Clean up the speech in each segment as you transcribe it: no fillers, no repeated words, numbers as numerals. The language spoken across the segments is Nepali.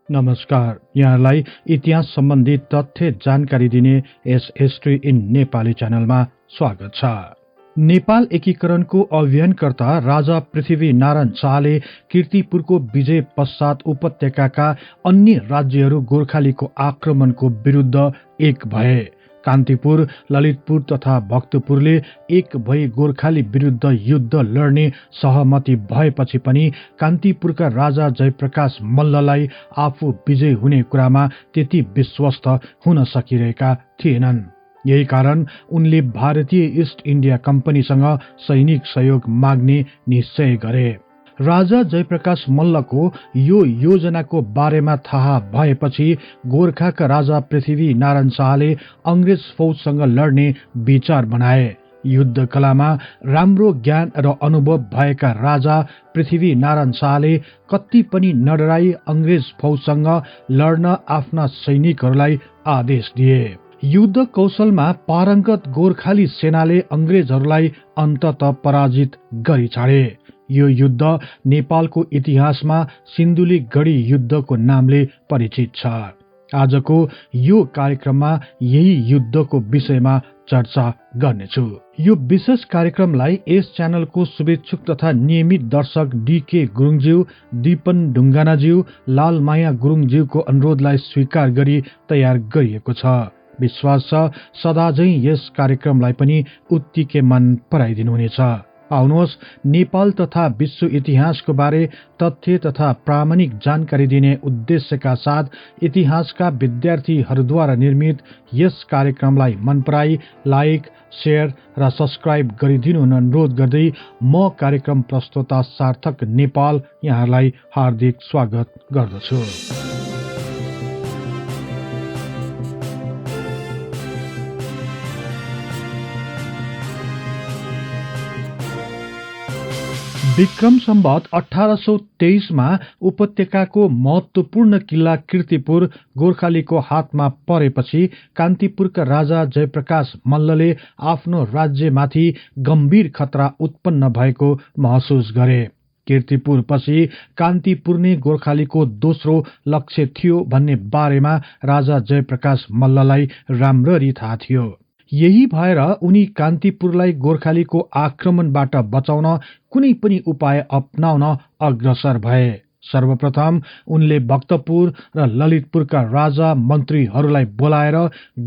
नमस्कार। यहाँलाई इतिहास सम्बन्धी तथ्य जानकारी दिने यस हिस्ट्री इन नेपाली च्यानलमा स्वागत छ। नेपाल एकीकरणको अभियानकर्ता राजा पृथ्वी नारायण शाहले कीर्तिपुरको विजय पश्चात उपत्यकाका अन्य राज्यहरू गोर्खालीको आक्रमणको विरुद्ध एक भए। कान्तिपुर, ललितपुर तथा भक्तपुरले एक भई गोर्खाली विरुद्ध युद्ध लड्ने सहमति भएपछि पनि कान्तिपुरका राजा जयप्रकाश मल्ललाई आफू विजय हुने कुरामा त्यति विश्वस्त हुन सकिरहेका थिएनन्। यही कारण उनले भारतीय ईस्ट इन्डिया कम्पनीसँग सैनिक सहयोग माग्ने निश्चय गरे। राजा जयप्रकाश मल्लको यो योजनाको बारेमा थाहा भएपछि गोर्खाका राजा पृथ्वी नारायण शाहले अंग्रेज फौजसँग लड्ने विचार बनाए। युद्ध कलामा राम्रो ज्ञान र अनुभव भएका राजा पृथ्वी नारायण शाहले कति पनि नडराई अंग्रेज फौजसँग लड्न आफ्ना सैनिकहरूलाई आदेश दिए। युद्ध कौशलमा पारंगत गोर्खाली सेनाले अंग्रेजहरूलाई अन्ततः पराजित गरी छाडे। यो युद्ध नेपालको इतिहासमा सिन्धुलीगढी युद्धको नामले परिचित छ। आजको यो कार्यक्रममा यही युद्धको विषयमा चर्चा गर्नेछु। यो विशेष कार्यक्रमलाई यस च्यानलको शुभेच्छुक तथा नियमित दर्शक डीके गुरुङज्यू, दीपन ढुङ्गानाज्यू, लालमाया गुरुङज्यूको अनुरोधलाई स्वीकार गरी तयार गरिएको छ। विश्वास छ सदाझै यस कार्यक्रमलाई पनि उत्तिकै मन पराइदिनुहुनेछ। आउनुहोस् नेपाल तथा विश्व इतिहासको बारे तथ्य तथा प्रामाणिक जानकारी दिने उद्देश्यका साथ इतिहासका विद्यार्थीहरूद्वारा निर्मित यस कार्यक्रमलाई मन पराई लाइक, शेयर र सब्स्क्राइब गरिदिनु अनुरोध गर्दै म कार्यक्रम प्रस्तोता सार्थक नेपाल यहाँलाई हार्दिक स्वागत गर्दछु। विक्रम सम्वत 1823 मा उपत्यकाको महत्वपूर्ण किल्ला कीर्तिपुर गोर्खालीको हातमा परेपछि कान्तिपुरका राजा जयप्रकाश मल्लले आफ्नो राज्यमाथि गम्भीर खतरा उत्पन्न भएको महसुस गरे। कीर्तिपुर पछि कान्तिपुर नै गोर्खालीको दोस्रो लक्ष्य थियो भन्ने बारेमा राजा जयप्रकाश मल्ललाई राम्ररी थाहा थियो। यही भएर उनी कान्तिपुरलाई गोर्खालीको आक्रमणबाट बचाउन कुनै पनि उपाय अपनाउन अग्रसर भए। सर्वप्रथम उनले भक्तपुर र ललितपुरका राजा मन्त्रीहरूलाई बोलाएर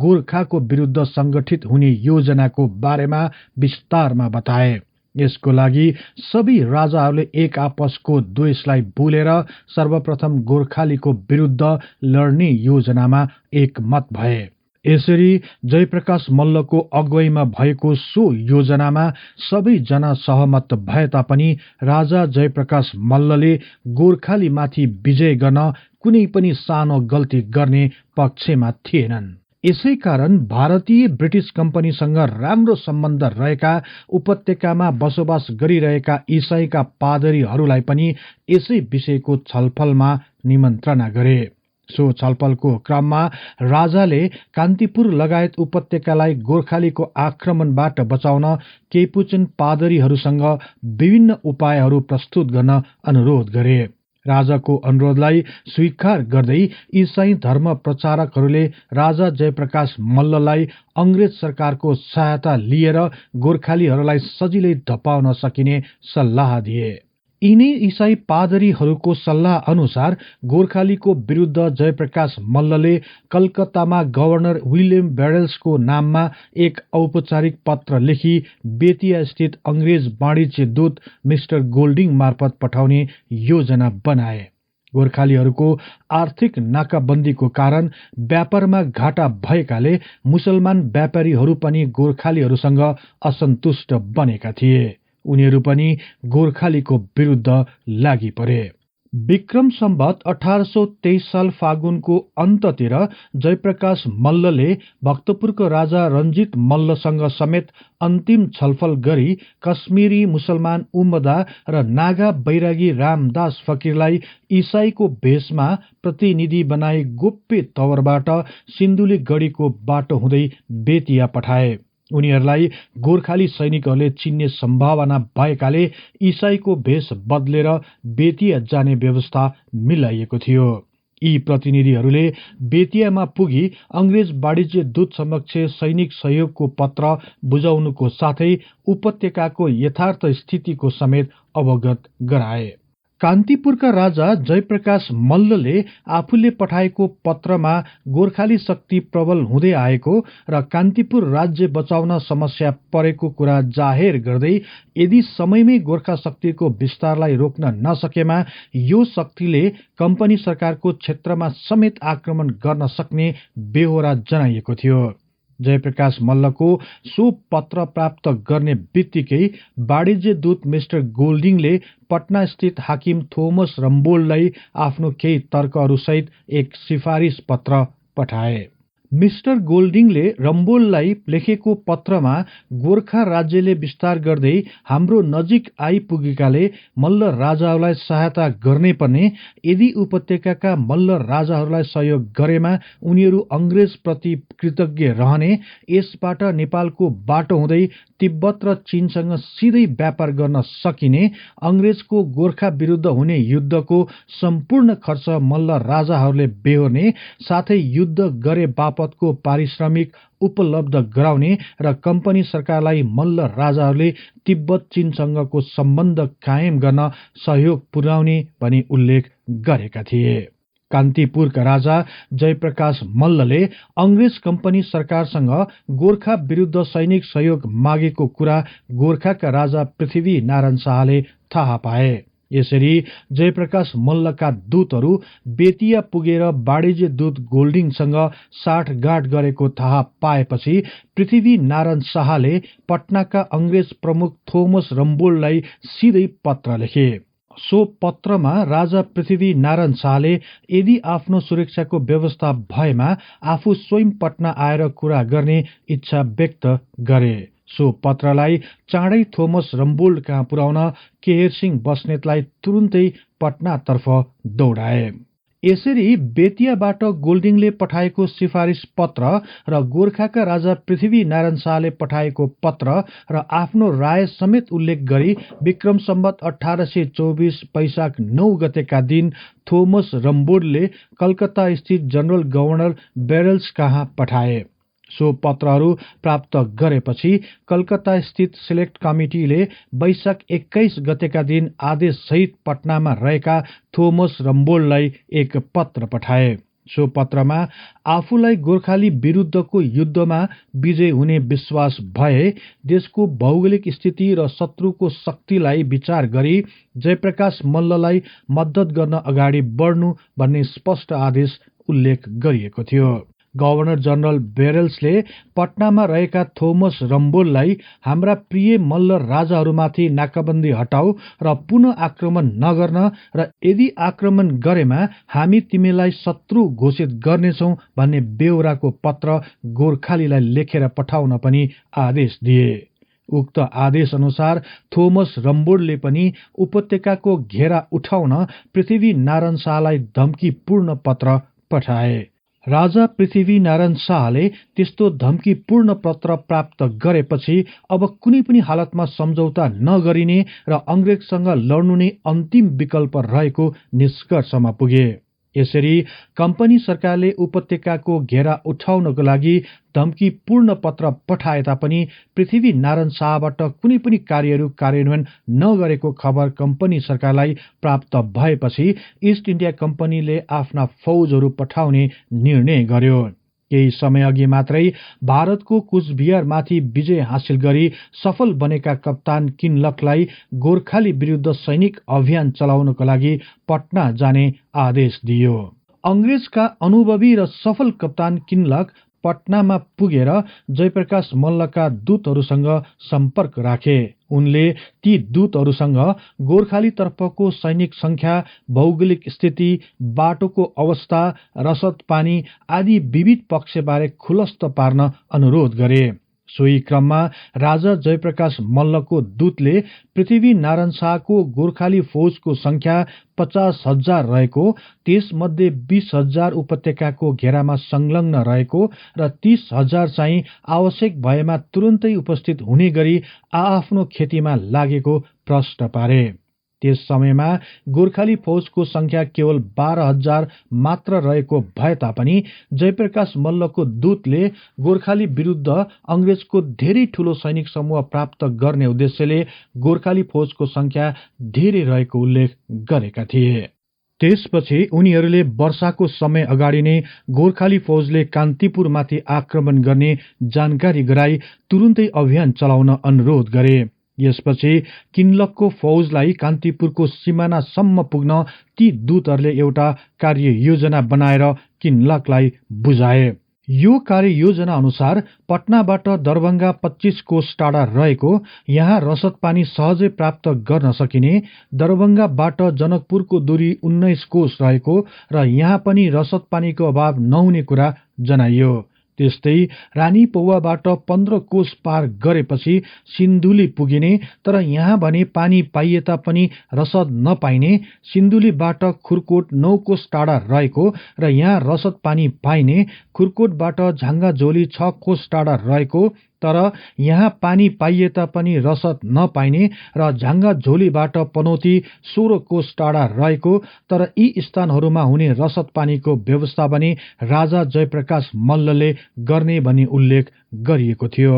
गोर्खाको विरुद्ध संगठित हुने योजनाको बारेमा विस्तारमा बताए। यसको लागि सबै राजाहरूले एक आपसको द्वेषलाई भुलेर सर्वप्रथम गोर्खालीको विरुद्ध लड्ने योजनामा एकमत भए। यसरी जयप्रकाश मल्लको अगुवाईमा भएको सो योजनामा सबैजना सहमत भए तापनि राजा जयप्रकाश मल्लले गोर्खालीमाथि विजय गर्न कुनै पनि सानो गल्ती गर्ने पक्षमा थिएनन्। यसै कारण भारतीय ब्रिटिस कम्पनीसँग राम्रो सम्बन्ध रहेका उपत्यकामा बसोबास गरिरहेका इसाईका पादरीहरूलाई पनि यसै विषयको छलफलमा निमन्त्रणा गरे। सो छलफलको क्रममा राजाले कान्तिपुर लगायत उपत्यकालाई गोर्खालीको आक्रमणबाट बचाउन केपुचिन पादरीहरूसँग विभिन्न उपायहरू प्रस्तुत गर्न अनुरोध गरे। राजाको अनुरोधलाई स्वीकार गर्दै इसाई धर्म प्रचारकहरूले राजा जयप्रकाश मल्ललाई अंग्रेज सरकारको सहायता लिएर गोर्खालीहरूलाई सजिलै धपाउन सकिने सल्लाह दिए। यिनै इसाई पादरीहरूको सल्लाह अनुसार गोर्खालीको विरुद्ध जयप्रकाश मल्लले कलकत्तामा गभर्नर विलियम बेरेल्सको नाममा एक औपचारिक पत्र लेखी बेतिया स्थित अंग्रेज वाणिज्य दूत मिस्टर गोल्डिङ मार्फत पठाउने योजना बनाए। गोर्खालीहरूको आर्थिक नाकाबन्दीको कारण व्यापारमा घाटा भएकाले मुसलमान व्यापारीहरू पनि गोर्खालीहरूसँग असन्तुष्ट बनेका थिए। उनीहरू पनि गोर्खालीको विरुद्ध लागि परे। विक्रम सम्वत 1823 साल फागुनको अन्ततिर जयप्रकाश मल्लले भक्तपुरको राजा रञ्जित मल्लसँग समेत अन्तिम छलफल गरी कश्मीरी मुसलमान उम्मदा र नागा बैरागी रामदास फकीरलाई इसाईको भेषमा प्रतिनिधि बनाई गोप्य तवरबाट सिन्धुलीगढीको बाटो हुँदै बेतिया पठाए। उनीहरूलाई गोर्खाली सैनिकहरूले चिन्ने सम्भावना भएकाले इसाईको भेष बदलेर बेतिया जाने व्यवस्था मिलाइएको थियो। यी प्रतिनिधिहरूले बेतियामा पुगी अंग्रेज वाणिज्य दूत समक्ष सैनिक सहयोगको पत्र बुझाउनुको साथै उपत्यकाको यथार्थ स्थितिको समेत अवगत गराए। कान्तिपुरका राजा जयप्रकाश मल्लले आफूले पठाएको पत्रमा गोर्खाली शक्ति प्रबल हुँदै आएको र कान्तिपुर राज्य बचाउन समस्या परेको कुरा जाहेर गर्दै यदि समयमै गोर्खा शक्तिको विस्तारलाई रोक्न नसकेमा यो शक्तिले कम्पनी सरकारको क्षेत्रमा समेत आक्रमण गर्न सक्ने बेहोरा जनाइएको थियो। जयप्रकाश मल्लको सो पत्र प्राप्त गर्ने बित्तिकै वाणिज्य दूत मिस्टर गोल्डिङले पटना स्थित हाकिम थोमस रम्बोललाई आफ्नो केही तर्कहरूसहित एक सिफारिस पत्र पठाए। मिस्टर गोल्डिङले रम्बोललाई लेखेको पत्रमा गोर्खा राज्यले विस्तार गर्दै हाम्रो नजिक आइपुगेकाले मल्ल राजाहरूलाई सहायता गर्नै पर्ने, यदि उपत्यकाका मल्ल राजाहरूलाई सहयोग गरेमा उनीहरू अंग्रेज प्रति कृतज्ञ रहने, यसबाट नेपालको बाटो हुँदै तिब्बत र चीनसँग सिधै व्यापार गर्न सकिने, अंग्रेजको गोर्खा विरुद्ध हुने युद्धको सम्पूर्ण खर्च मल्ल राजाहरूले बेहोर्ने, साथै युद्ध गरे बापतको पारिश्रमिक उपलब्ध गराउने र कम्पनी सरकारलाई मल्ल राजाहरूले तिब्बत चीनसँगको सम्बन्ध कायम गर्न सहयोग पुर्याउने भनी उल्लेख गरेका थिए। कान्तिपुरका राजा जयप्रकाश मल्लले अंग्रेज कम्पनी सरकारसँग गोर्खा विरुद्ध सैनिक सहयोग मागेको कुरा गोर्खाका राजा पृथ्वी नारायण शाहले थाहा पाए। यसरी जयप्रकाश मल्लका दूतहरू बेतिया पुगेर वाणिज्य दूत गोल्डिङसँग साठगाँठ गरेको थाहा पाएपछि पृथ्वी नारायण शाहले पटनाका अंग्रेज प्रमुख थोमस रम्बोललाई सिधै पत्र लेखे। सो पत्रमा राजा पृथ्वी नारायण शाहले यदि आफ्नो सुरक्षाको व्यवस्था भएमा आफू स्वयं पटना आएर कुरा गर्ने इच्छा व्यक्त गरे। सो पत्रलाई चाँडै थोमस रम्बोल कहाँ पुर्याउन केहर सिंह बस्नेतलाई तुरुन्तै पटनातर्फ दौडाए। यसरी बेतियाबाट गोल्डिङले पठाएको सिफारिस पत्र र गोर्खाका राजा पृथ्वी नारायण शाहले पठाएको पत्र र आफ्नो राय समेत उल्लेख गरी विक्रम सम्वत 1824 वैशाख 9 गतेका दिन थोमस रम्बोलले कलकत्ता स्थित जनरल गभर्नर बेरल्स कहाँ पठाए। सो पत्रहरू प्राप्त गरेपछि कलकत्ता स्थित सिलेक्ट कमिटीले वैशाख 21 गतेका दिन आदेश सहित पटनामा रहेका थोमस रम्बोललाई एक पत्र पठाए। सो पत्रमा आफूलाई गोर्खाली विरुद्धको युद्धमा विजय हुने विश्वास भए देशको भौगोलिक स्थिति र शत्रुको शक्तिलाई विचार गरी जयप्रकाश मल्ललाई मद्दत गर्न अगाडि बढ्नु भन्ने स्पष्ट आदेश उल्लेख गरिएको थियो। गभर्नर जनरल बेरल्सले पटनामा रहेका थोमस रम्बोललाई हाम्रा प्रिय मल्ल राजाहरूमाथि नाकाबन्दी हटाऊ र पुनः आक्रमण नगर्न र यदि आक्रमण गरेमा हामी तिमीलाई शत्रु घोषित गर्नेछौं भन्ने बेहोराको पत्र गोर्खालीलाई लेखेर पठाउन पनि आदेश दिए। उक्त आदेश अनुसार थोमस रम्बोलले पनि उपत्यकाको घेरा उठाउन पृथ्वी नारायण शाहलाई धम्कीपूर्ण पत्र पठाए। राजा पृथ्वी नारायण शाहले त्यस्तो धम्कीपूर्ण पत्र प्राप्त गरेपछि अब कुनै पनि हालतमा सम्झौता नगरिने र अंग्रेजसँग लड्नु नै अन्तिम विकल्प रहेको निष्कर्षमा पुगे। यसरी कम्पनी सरकारले उपत्यकाको घेरा उठाउनको लागि धम्कीपूर्ण पत्र पठाए तापनि पृथ्वी नारायण शाहबाट कुनै पनि कार्यहरू कार्यान्वयन नगरेको खबर कम्पनी सरकारलाई प्राप्त भएपछि इस्ट इन्डिया कम्पनीले आफ्ना फौजहरू पठाउने निर्णय गर्यो। केही समय अघि मात्रै भारतको कुचबिहारमाथि विजय हासिल गरी सफल बनेका कप्तान किनलकलाई गोर्खाली विरुद्ध सैनिक अभियान चलाउनको लागि पटना जाने आदेश दियो। अंग्रेजका अनुभवी र सफल कप्तान किनलक पटनामा पुगेर जयप्रकाश मल्लका दूतहरूसँग सम्पर्क राखे। उनले ती दूतहरूसँग गोर्खाली तर्फको सैनिक संख्या, भौगोलिक स्थिति, बाटोको अवस्था, रसद पानी आदि विविध पक्षबारे खुलस्त पार्न अनुरोध गरे। सोही क्रममा राजा जयप्रकाश मल्लको दूतले पृथ्वी नारायण शाहको गोर्खाली फौजको संख्या 50,000 रहेको, त्यसमध्ये 20,000 उपत्यकाको घेरामा संलग्न रहेको र 30,000 चाहिँ आवश्यक भएमा तुरुन्तै उपस्थित हुने गरी आआफ्नो खेतीमा लागेको प्रश्न पारे। त्यस समयमा गोर्खाली फौजको संख्या केवल 12,000 मात्र रहेको भए तापनि जयप्रकाश मल्लको दूतले गोर्खाली विरुद्ध अंग्रेजको धेरै ठूलो सैनिक समूह प्राप्त गर्ने उद्देश्यले गोर्खाली फौजको संख्या धेरै रहेको उल्लेख गरेका थिए। त्यसपछि उनीहरूले वर्षाको समय अगाडि नै गोर्खाली फौजले कान्तिपुरमाथि आक्रमण गर्ने जानकारी गराई तुरुन्तै अभियान चलाउन अनुरोध गरे। यसपछि किनलकको फौजलाई कान्तिपुरको सिमानासम्म पुग्न ती दूतहरूले एउटा कार्ययोजना बनाएर किनलकलाई बुझाए। यो कार्ययोजना अनुसार पटनाबाट दरभंगा 25 कोस टाढा रहेको यहाँ रसद पानी सहजै प्राप्त गर्न सकिने, दरभंगाबाट जनकपुरको दूरी 19 कोस रहेको र यहाँ पनि रसद पानीको अभाव नहुने कुरा जनाइयो। त्यस्तै रानी पौवाबाट 15 कोस पार गरेपछि सिन्धुली पुगिने, तर यहाँ भने पानी पाइए तापनि रसद नपाइने, सिन्धुलीबाट खुरकोट 9 कोस टाढा रहेको र यहाँ रसद पानी पाइने, खुरकोटबाट झांगाझोली 6 कोस टाढा रहेको तर यहाँ पानी पाइए तापनि रसद नपाइने र झांगाझोलीबाट पनौती 16 कोस टाढा रहेको तर यी स्थानहरूमा हुने रसद पानीको व्यवस्था पनि राजा जयप्रकाश मल्लले गर्ने भनी उल्लेख गरिएको थियो।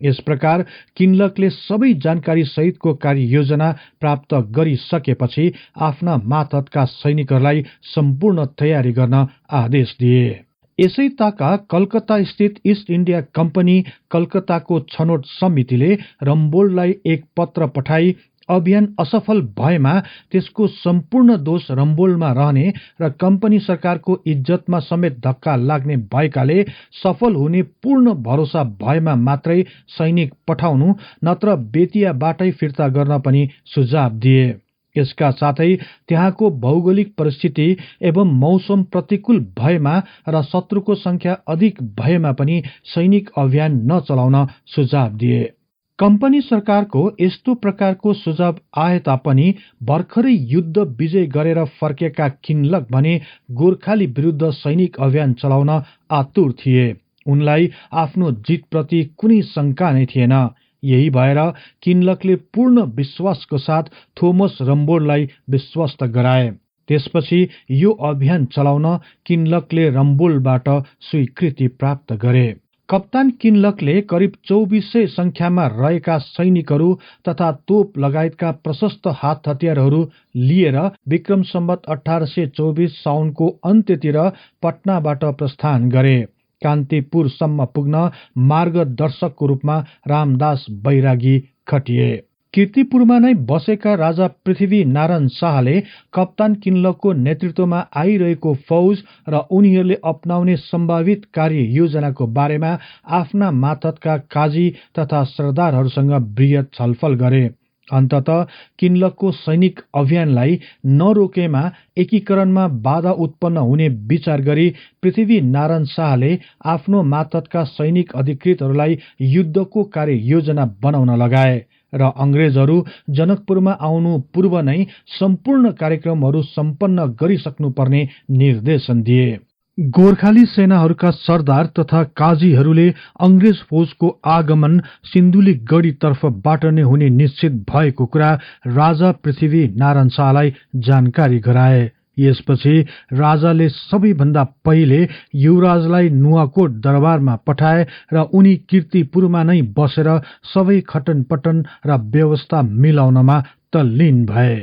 यस प्रकार किनलकले सबै जानकारी सहितको कार्ययोजना प्राप्त गरिसकेपछि आफ्ना मातहतका सैनिकहरूलाई सम्पूर्ण तयारी गर्न आदेश दिए। यसै ताका कलकत्ता स्थित ईस्ट इन्डिया कम्पनी कलकत्ताको छनौट समितिले रम्बोललाई एक पत्र पठाई अभियान असफल भएमा त्यसको सम्पूर्ण दोष रम्बोलमा रहने र कम्पनी सरकारको इज्जतमा समेत धक्का लाग्ने भएकाले सफल हुने पूर्ण भरोसा भएमा मात्रै सैनिक पठाउनु नत्र बेतियाबाटै फिर्ता गर्न पनि सुझाव दिए। यसका साथै त्यहाँको भौगोलिक परिस्थिति एवं मौसम प्रतिकूल भएमा र शत्रुको संख्या अधिक भएमा पनि सैनिक अभियान नचलाउन सुझाव दिए। कम्पनी सरकारको यस्तो प्रकारको सुझाव आए तापनि भर्खरै युद्ध विजय गरेर फर्केका किनलक भने गोर्खाली विरुद्ध सैनिक अभियान चलाउन आतुर थिए। उनलाई आफ्नो जितप्रति कुनै शंका नै थिएन। यही भएर किनलकले पूर्ण विश्वासको साथ थोमस रम्बोललाई विश्वस्त गराए। त्यसपछि यो अभियान चलाउन किनलकले रम्बोलबाट स्वीकृति प्राप्त गरे। कप्तान किनलकले करिब 2400 संख्यामा रहेका सैनिकहरू तथा तोप लगायतका प्रशस्त हात हतियारहरू लिएर विक्रम सम्वत 1824 साउनको अन्त्यतिर पटनाबाट प्रस्थान गरे। कान्तिपुरसम्म पुग्न मार्गदर्शकको रूपमा रामदास बैरागी खटिए। कीर्तिपुरमा नै बसेका राजा पृथ्वी नारायण शाहले कप्तान किनलकको नेतृत्वमा आइरहेको फौज र उनीहरूले अपनाउने सम्भावित कार्ययोजनाको बारेमा आफ्ना मातहतका काजी तथा सरदारहरूसँग बृहत छलफल गरे। अन्ततः किनलकको सैनिक अभियानलाई नरोकेमा एकीकरणमा बाधा उत्पन्न हुने विचार गरी पृथ्वी नारायण शाहले आफ्नो मातहतका सैनिक अधिकृतहरूलाई युद्धको कार्ययोजना बनाउन लगाए र अंग्रेजहरू जनकपुरमा आउनु पूर्व नै सम्पूर्ण कार्यक्रमहरू सम्पन्न गरिसक्नुपर्ने निर्देशन दिए। गोर्खाली सेनाहरूका सरदार तथा काजीहरूले अंग्रेज फौजको आगमन सिन्धुली गढी तर्फबाट नै हुने निश्चित भएको कुरा राजा पृथ्वी नारायण शाहलाई जानकारी गराए। यसपछि राजाले सबैभन्दा पहिले युवराजलाई नुवाकोट दरबारमा पठाए र उनी कीर्तिपुरमा नै बसेर सबै खटनपटन र व्यवस्था मिलाउनमा तल्लीन भए।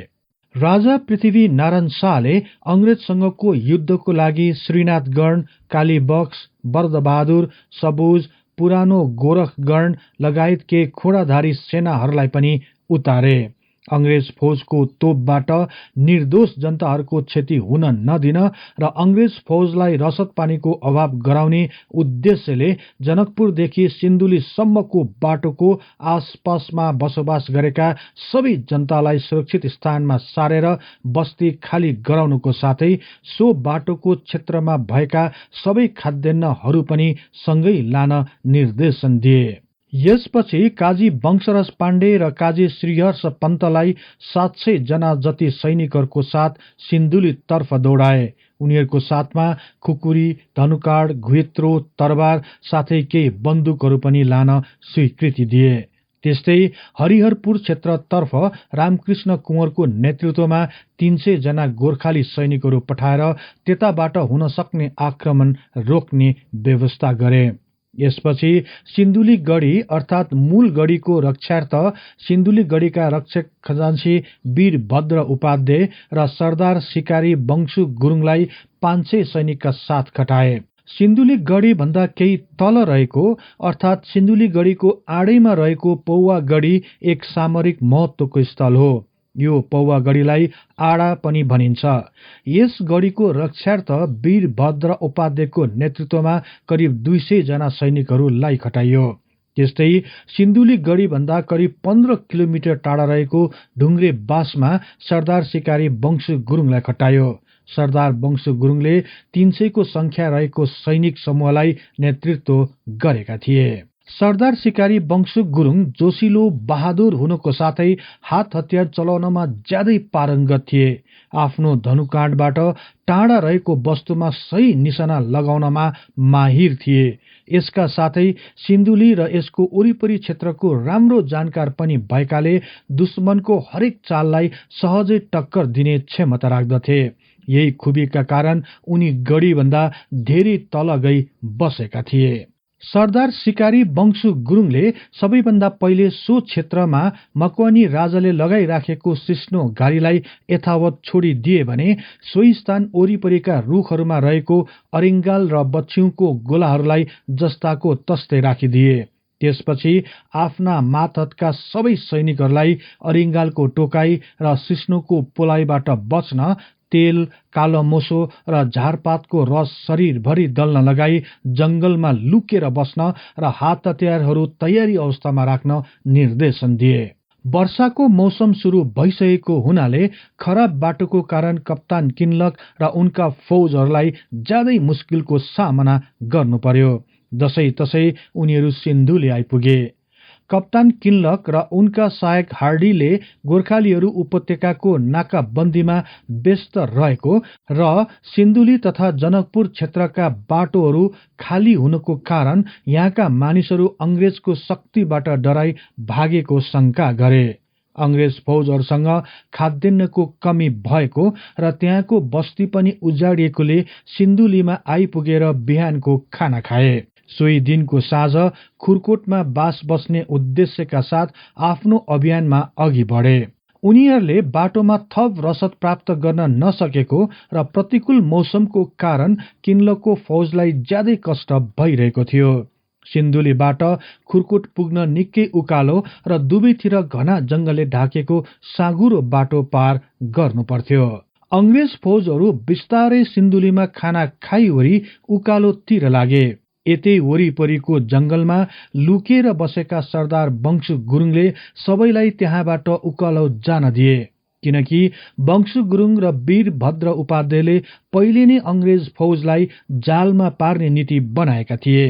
राजा पृथ्वी नारायण शाहले अंग्रेजसँगको युद्धको लागि श्रीनाथगण, कालीबक्स, बर्दबहादुर, सबुज, पुरानो गोरखगण लगायत के खोडाधारी सेनाहरूलाई पनि उतारे। अंग्रेज फौजको तोपबाट निर्दोष जनताहरूको क्षति हुन नदिन र अंग्रेज फौजलाई रसद पानीको अभाव गराउने उद्देश्यले जनकपुरदेखि सिन्धुलीसम्मको बाटोको आसपासमा बसोबास गरेका सबै जनतालाई सुरक्षित स्थानमा सारेर बस्ती खाली गराउनुको साथै सो बाटोको क्षेत्रमा भएका सबै खाद्यान्नहरू पनि सँगै लान निर्देशन दिए। यसपछि काजी वंशराज पाण्डे र काजी श्रीहर्ष पन्तलाई 700 जना जति सैनिकहरूको साथ सिन्धुली तर्फ दौडाए। उनीहरूको साथमा खुकुरी, धनुकाँड, घुइत्रो, तरबार साथै केही बन्दुकहरू पनि लान स्वीकृति दिए। त्यस्तै हरिहरपुर क्षेत्रतर्फ रामकृष्ण कुँवरको नेतृत्वमा 300 जना गोर्खाली सैनिकहरू पठाएर त्यताबाट हुन सक्ने आक्रमण रोक्ने व्यवस्था गरे। यसपछि सिन्धुली गढी अर्थात मूल गढीको रक्षार्थ सिन्धुली गढीका रक्षक खजान्ची वीरभद्र उपाध्याय र सरदार सिकारी वंशु गुरुङलाई 500 सैनिकका साथ खटाए। सिन्धुली गढी भन्दा केही तल रहेको अर्थात सिन्धुली गढीको आडैमा रहेको पौवा गढी एक सामरिक महत्वको स्थल हो। यो पौवा गढीलाई आडा पनि भनिन्छ। यस गढीको रक्षार्थ वीरभद्र उपाध्यायको नेतृत्वमा करिब 200 जना सैनिकहरूलाई खटाइयो। त्यस्तै सिन्धुली गढी भन्दा करिब 15 किलोमिटर टाढा रहेको ढुङ्ग्रे बासमा सरदार सिकारी वंशु गुरुङलाई खटाइयो। सरदार वंशु गुरुङले 300 को संख्या रहेको सैनिक समूहलाई नेतृत्व गरेका थिए। सरदार सिकारी वंशु गुरुङ जोसिलो बहादुर हुनुको साथै हात हतियार चलाउनमा ज्यादै पारंगत थिए। आफ्नो धनुकाँडबाट टाढा रहेको वस्तुमा सही निशाना लगाउनमा माहिर थिए। यसका साथै सिन्धुली र यसको वरिपरि क्षेत्रको राम्रो जानकार पनि भएकाले दुश्मनको हरेक चाललाई सहजै टक्कर दिने क्षमता राख्दथे। यही खुबीका कारण उनी गढी भन्दा धेरै तल गई बसेका थिए। सरदार सिकारी वंशु गुरुङले सबैभन्दा पहिले सो क्षेत्रमा मकवानी राजाले लगाइराखेको सिस्नो घारीलाई यथावत छोडिदिए भने सोही स्थान वरिपरिका रुखहरूमा रहेको अरिङ्गाल र बछ्यौको गोलाहरूलाई जस्ताको तस्तै राखिदिए। त्यसपछि आफ्ना मातहतका सबै सैनिकहरूलाई अरिङ्गालको टोकाई र सिस्नोको पोलाइबाट बच्न तेल, कालो मोसो र झारपातको रस शरीरभरि दल्न लगाई जंगलमा लुकेर बस्न र हात हतियारहरू तयारी अवस्थामा राख्न निर्देशन दिए। वर्षाको मौसम सुरु भइसकेको हुनाले खराब बाटोको कारण कप्तान किन्लक र उनका फौजहरूलाई ज्यादै मुस्किलको सामना गर्नु पर्यो। जसै तसै उनीहरू सिन्धुली आइपुगे। कप्तान किन्लक र उनका सहायक हार्डीले गोर्खालीहरू उपत्यकाको नाकाबन्दीमा व्यस्त रहेको र सिन्धुली तथा जनकपुर क्षेत्रका बाटोहरू खाली हुनुको कारण यहाँका मानिसहरू अंग्रेजको शक्तिबाट डराई भागेको शंका गरे। अंग्रेज फौजहरूसँग खाद्यान्नको कमी भएको र त्यहाँको बस्ती पनि उजाडिएकोले सिन्धुलीमा आइपुगेर बिहानको खाना खाए। सोही दिनको साँझ खुरकोटमा बास बस्ने उद्देश्यका साथ आफ्नो अभियानमा अघि बढे। उनीहरूले बाटोमा थप रसद प्राप्त गर्न नसकेको र प्रतिकूल मौसमको कारण किन्लकको फौजलाई ज्यादै कष्ट भइरहेको थियो। सिन्धुलीबाट खुरकोट पुग्न निकै उकालो र दुवैतिर घना जंगलले ढाकेको साँघुरो बाटो पार गर्नु पर्थ्यो। अंग्रेज फौजहरू बिस्तारै सिन्धुलीमा खाना खाइवरी उकालोतिर लागे। यतै वरिपरिको जंगलमा लुकेर बसेका सरदार वंशु गुरुङले सबैलाई त्यहाँबाट उकालो जान दिए। किनकि वंशु गुरुङ र वीरभद्र उपाध्यायले पहिले नै अंग्रेज फौजलाई जालमा पार्ने नीति बनाएका थिए।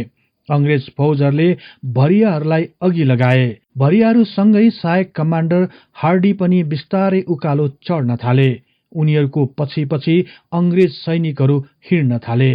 अंग्रेज फौजहरूले भरियाहरूलाई अघि लगाए। भरियाहरूसँगै सहायक कमान्डर हार्डी पनि बिस्तारै उकालो चढ्न थाले। उनीहरूको पछि पछि अंग्रेज सैनिकहरू हिँड्न थाले।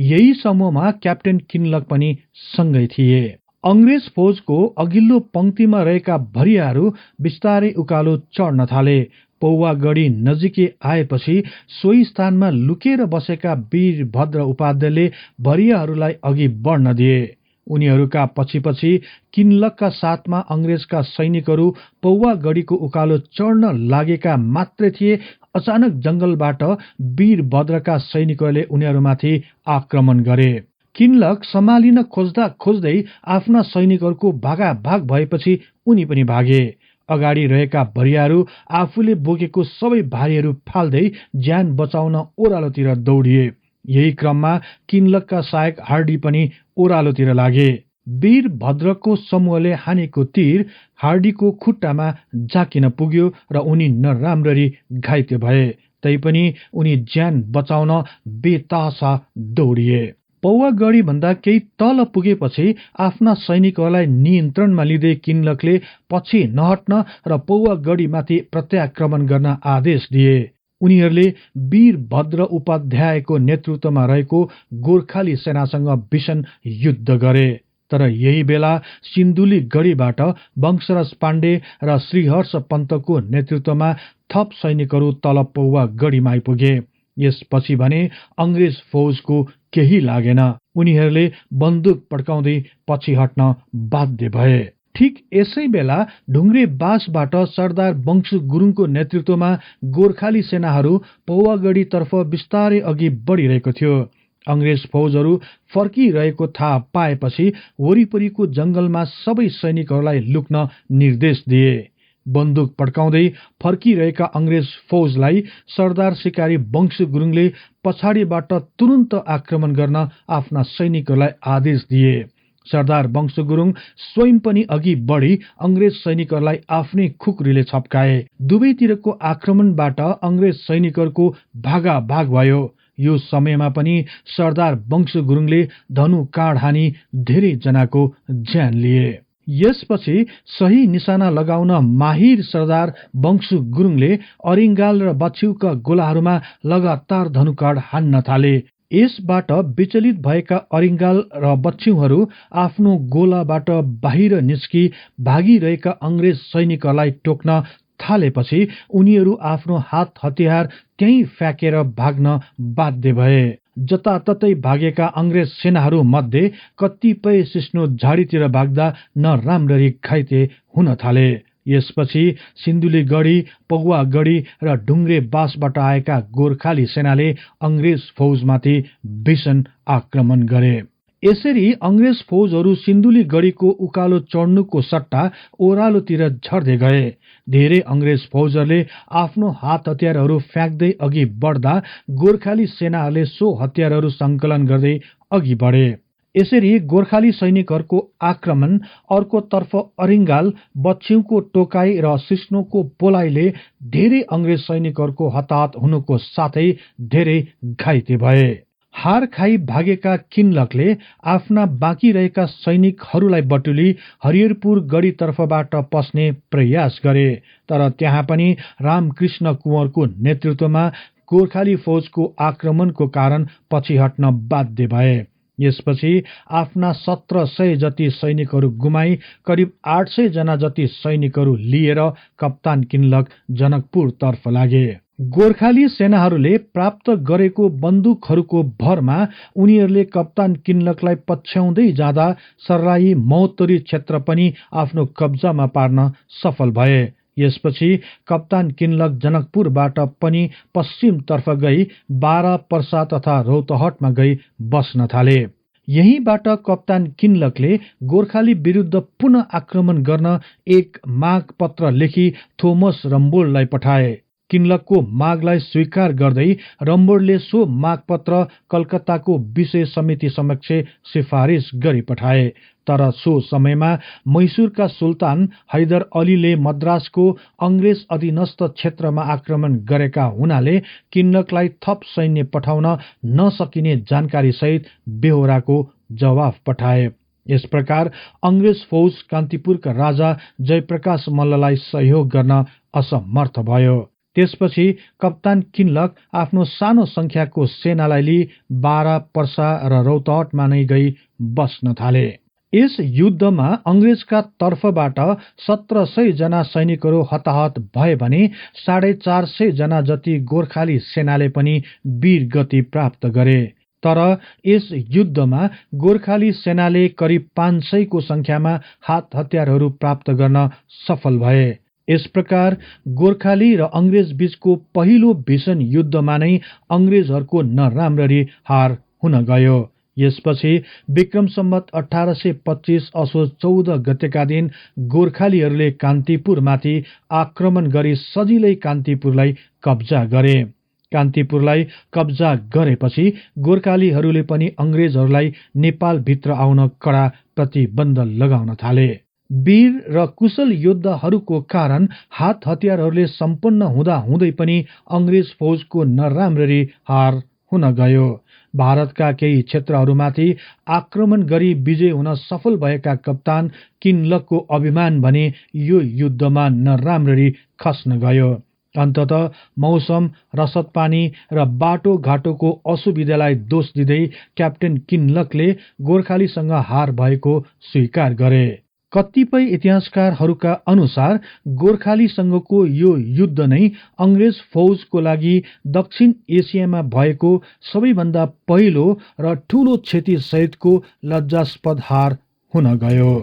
यही समूहमा क्याप्टेन किन्लक पनि सँगै थिए। अंग्रेज फौजको अघिल्लो पंक्तिमा रहेका भरियाहरू बिस्तारै उकालो चढ्न थाले। पौवा गढी नजिकै आएपछि सोही स्थानमा लुकेर बसेका वीरभद्र उपाध्यायले भरियाहरूलाई अघि बढ्न दिए। उनीहरूका पछि पछि किन्लकका साथमा अंग्रेजका सैनिकहरू पौवा गढीको उकालो चढ्न लागेका मात्रै थिए। अचानक जंगलबाट वीरभद्रका सैनिकहरूले उनीहरूमाथि आक्रमण गरे। किन्लक सम्हालिन खोज्दा खोज्दै आफ्ना सैनिकहरूको भागाभाग भएपछि उनी पनि भागे। अगाडि रहेका भरियाहरू आफूले बोकेको सबै भारीहरू फाल्दै ज्यान बचाउन ओह्रालोतिर दौडिए। यही क्रममा किन्लकका सहायक हार्डी पनि ओह्रालोतिर लागे। वीरभद्रको समूहले हानेको तीर हार्डीको खुट्टामा झाकिन पुग्यो र उनी नराम्ररी घाइते भए। तैपनि उनी ज्यान बचाउन बेतासा दौडिए। पौवा गढी भन्दा केही तल पुगेपछि आफ्ना सैनिकहरूलाई नियन्त्रणमा लिँदै किन्लकले पछि नहट्न र पौवा गढीमाथि प्रत्याक्रमण गर्न आदेश दिए। उनीहरूले वीरभद्र उपाध्यायको नेतृत्वमा रहेको गोर्खाली सेनासँग भीषण युद्ध गरे। तर यही बेला सिन्धुली गढीबाट वंशराज पाण्डे र श्रीहर्ष पन्तको नेतृत्वमा थप सैनिकहरू तल पौवा गढीमा आइपुगे। यसपछि भने अंग्रेज फौजको केही लागेन। उनीहरूले बन्दुक पड्काउँदै पछि हट्न बाध्य भए। ठीक यसै बेला ढुङ्ग्रे बासबाट सरदार वंशु गुरुङको नेतृत्वमा गोर्खाली सेनाहरू पौवागढी तर्फ बिस्तारै अघि बढिरहेको थियो। अंग्रेज फौजहरू फर्किरहेको थाहा पाएपछि वरिपरिको जंगलमा सबै सैनिकहरूलाई लुक्न निर्देश दिए। बन्दुक पड्काउँदै फर्किरहेका अंग्रेज फौजलाई सरदार सिकारी वंशु गुरुङले पछाडिबाट तुरुन्त आक्रमण गर्न आफ्ना सैनिकहरूलाई आदेश दिए। सरदार वंशु गुरुङ स्वयं पनि अघि बढी अंग्रेज सैनिकहरूलाई आफ्नै खुकुरीले छप्काए। दुवैतिरको आक्रमणबाट अंग्रेज सैनिकहरूको भागाभाग भयो। यो समयमा पनि सरदार वंशु गुरुङले धनु काँड हानी धेरै जनाको ज्यान लिए। यसपछि सही निशाना लगाउन माहिर सरदार वंशु गुरुङले अरिङ्गाल र बछ्युका गोलाहरूमा लगातार धनुकाँड हान्न थाले। यसबाट विचलित भएका अरिङ्गाल र बच्छ्युहरू आफ्नो गोलाबाट बाहिर निस्की भागिरहेका अंग्रेज सैनिकहरूलाई टोक्न थालेपछि उनीहरू आफ्नो हात हतियार त्यही फ्याँकेर भाग्न बाध्य भए। जताततै भागेका अंग्रेज सेनाहरू मध्ये कतिपय सिस्नो झाडीतिर भाग्दा नराम्ररी घाइते हुन थाले। यसपछि सिन्धुली गढी, पौवा गढी र ढुङ्ग्रे बासबाट आएका गोर्खाली सेनाले अंग्रेज फौजमाथि भीषण आक्रमण गरे। यसरी अंग्रेज फौजहरू सिन्धुली गढीको उकालो चढ्नुको सट्टा ओह्रालोतिर झर्दै गए। धेरै अंग्रेज फौजहरूले आफ्नो हात हतियारहरू फ्याँक्दै अघि बढ्दा गोर्खाली सेनाहरूले सो हतियारहरू संकलन गर्दै अघि बढे। यसरी गोर्खाली सैनिकहरूको आक्रमण अर्कोतर्फ अरिङ्गाल, बच्छ्युको टोकाई र सिस्नोको पोलाइले धेरै अंग्रेज सैनिकहरूको हताहत हुनुको साथै धेरै घाइते भए। हार खाई भागेका किन्लकले आफ्ना बाँकी रहेका सैनिकहरूलाई बटुली हरिहरपुर गढी तर्फबाट पस्ने प्रयास गरे। तर त्यहाँ पनि रामकृष्ण कुँवरको नेतृत्वमा गोर्खाली फौजको आक्रमणको कारण पछि हट्न बाध्य भए। यसपछि आफ्ना 1700 जति सैनिकहरू गुमाई करिब 800 जना जति सैनिकहरू लिएर कप्तान किन्लक जनकपुर तर्फ लागे। गोर्खाली सेनाहरूले प्राप्त गरेको बन्दुकहरूको भरमा उनीहरूले कप्तान किन्लकलाई पछ्याउँदै जाँदा सर्लाही महोत्तरी क्षेत्र पनि आफ्नो कब्जामा पार्न सफल भए। यसपछि कप्तान किन्लक जनकपुरबाट पनि पश्चिम तर्फ गई बारा, पर्सा तथा रौतहटमा गई बस्न थाले। यहीबाट कप्तान किन्लकले गोर्खाली विरुद्ध पुनः आक्रमण गर्न एक माग पत्र लेखी थोमस रम्बोल्डलाई पठाए। किन्लकको मागलाई स्वीकार गर्दै रम्बोल्डले सो मागपत्र कलकत्ताको विषय समिति समक्ष सिफारिस गरी पठाए। तर सो समयमा मैसूरका सुल्तान हैदर अलीले मद्रासको अंग्रेज अधीनस्थ क्षेत्रमा आक्रमण गरेका हुनाले किन्लकलाई थप सैन्य पठाउन नसकिने जानकारी सहित बेहोराको जवाफ पठाए। यस प्रकार अंग्रेज फौज कान्तिपुरका राजा जयप्रकाश मल्ललाई सहयोग गर्न असमर्थ भयो। त्यसपछि कप्तान किन्लक आफ्नो सानो संख्याको सेनालाई लिई बारा, पर्सा र रौतहटमा नै गई बस्न थाले। यस युद्धमा अंग्रेजका तर्फबाट 1700 जना सैनिकहरू हताहत भए भने 450 जना जति गोर्खाली सेनाले पनि वीर गति प्राप्त गरे। तर यस युद्धमा गोर्खाली सेनाले करिब 500 को संख्यामा हात हतियारहरू प्राप्त गर्न सफल भए। यस प्रकार गोर्खाली र अंग्रेज बीचको पहिलो भीषण युद्धमा नै अंग्रेजहरूको नराम्ररी हार हुन गयो। यसपछि विक्रम सम्वत 1825 असोज 14 गतेका दिन गोर्खालीहरूले कान्तिपुरमाथि आक्रमण गरी सजिलै कान्तिपुरलाई कब्जा गरे। कान्तिपुरलाई कब्जा गरेपछि गोर्खालीहरूले पनि अंग्रेजहरूलाई नेपाल भित्र आउन कडा प्रतिबन्ध लगाउन थाले। वीर र कुशल योद्धाहरूको कारण हात हतियारहरूले सम्पन्न हुँदा हुँदै पनि अंग्रेज फौजको नराम्ररी हार हुन गयो। भारतका केही क्षेत्रहरूमाथि आक्रमण गरी विजय हुन सफल भएका कप्तान किन्लकको अभिमान भने यो युद्धमा नराम्ररी खस्न गयो। अन्ततः मौसम, रसद पानी र बाटोघाटोको असुविधालाई दोष दिँदै क्याप्टेन किनलकले गोर्खालीसँग हार भएको स्वीकार गरे। कतिपय इतिहासकारहरूका अनुसार गोर्खालीसँगको यो युद्ध नै अंग्रेज फौजको लागि दक्षिण एसियामा भएको सबैभन्दा पहिलो र ठूलो क्षति सहितको लज्जास्पद हार हुन गयो।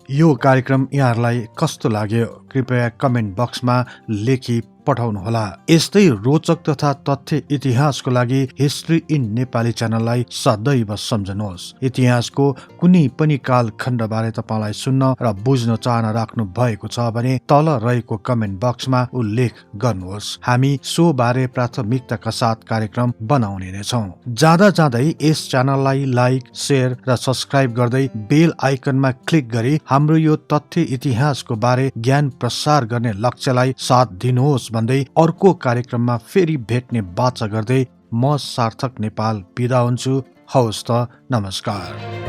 यो कार्यक्रम यहाँहरूलाई कस्तो लाग्यो कृपया कमेन्ट बक्समा लेखी पठाउनुहोला। यस्तै रोचक तथा तथ्य इतिहासको लागि हिस्ट्री इन नेपाली च्यानललाई सदैव सम्झनुहोस्। इतिहासको कुनै पनि कालखण्डबारे तपाईलाई सुन्न र बुझ्न चाहना राख्नु भएको छ भने तल रहेको कमेन्ट बक्समा उल्लेख गर्नुहोस्। हामी सो बारे प्राथमिकताका साथ कार्यक्रम बनाउने नै छौं। जाँदा जाँदै यस च्यानललाई लाइक, शेयर र सब्स्क्राइब गर्दै बेल आइकनमा क्लिक गरी हाम्रो यो तथ्य इतिहासको बारे ज्ञान प्रसार गर्ने लक्ष्यलाई साथ दिनुहोस् भन्दै अर्को कार्यक्रममा फेरि भेट्ने बाचा गर्दै म सार्थक नेपाल बिदा हुन्छु। हवस् त, नमस्कार।